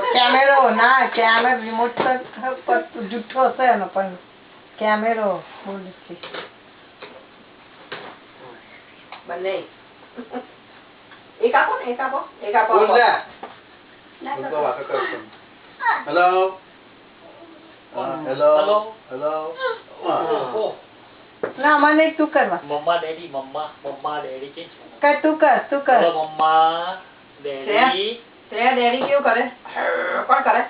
कैमरो ना camera remote पर जुठो से ना पर कैमरो बोल छी बने एक आपो बोल रहा उनको बात कर हेलो हेलो हेलो ना मने तू करवा मम्मा डैडी के कर तू कर हेलो मम्मा डैडी तेरा डैडी क्यों करे कौन करे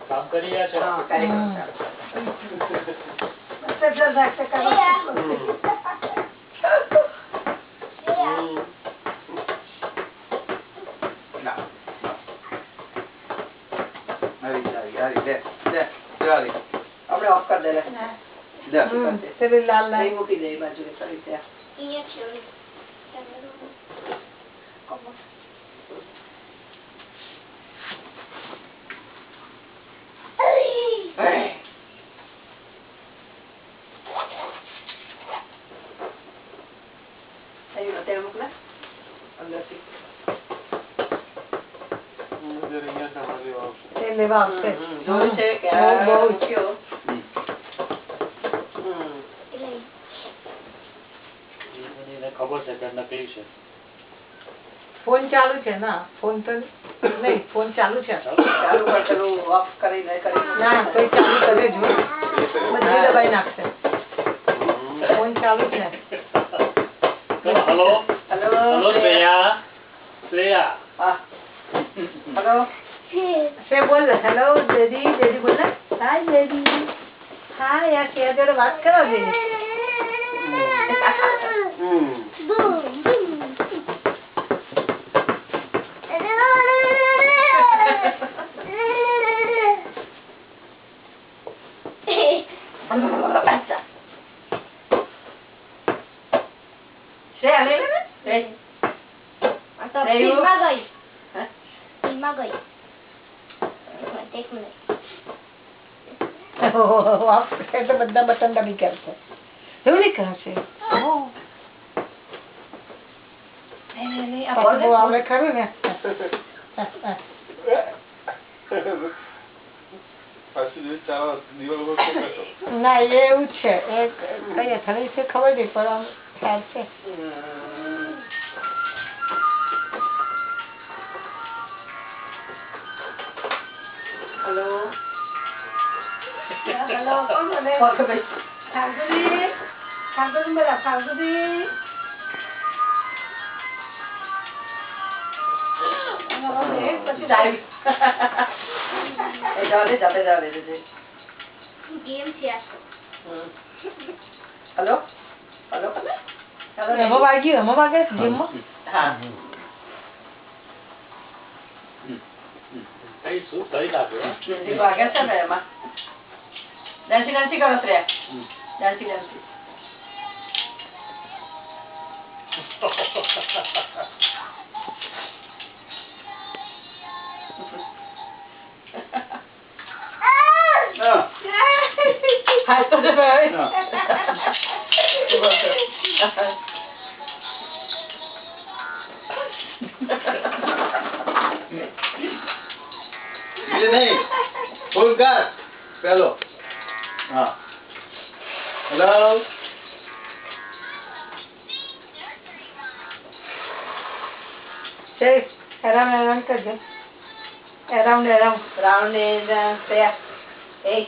काम કરી રહ્યા છો આપણે ઓફ કરી દે तेरे लाल लाल મૂકી દે બાજુ કરી દે लेवा આવશે જોયું છે કે બહુ મૂક્યો એને ખબર છે કે નકલી છે ફોન ચાલુ છે ના ફોન તો નહીં ફોન ચાલુ છે ચાલુ પર ચલો ઓફ કરી દે ના કોઈ ચાલુ કરે જો બધી દબાઈ નાખશે ફોન ચાલુ છે हेलो हेलो हेलो श्रेया हाँ हेलो से बोल हेलो दीदी दीदी बोल हाय दीदी हाय यार क्या जोड़े बात करो दीदी तो बड़ा बटन दबी करते એવું નહીં કરશે वो आवड़े खરું ને ના એવું છે એક કઈ ખરી છે ખબર નહીં પણ આમ ખ્યાલ છે हेलो हेलो कौन बोले फाल्गुनी फाल्गुनी बोला फाल्गुनी जाते गेम છે આ हेलो हेलो हेलो એમાં વાગ્યું એમાં વાગે જીમમાં हाँ કઈ શું કરી નાખ્યો देखो आगे से मैं मां डांसी डांसी करो श्रेया डांसी डांसी हाय तो दे भाई ये नहीं फुल कर पहलो हाँ हेलो चल around कर दे around राउंड श्रेया ए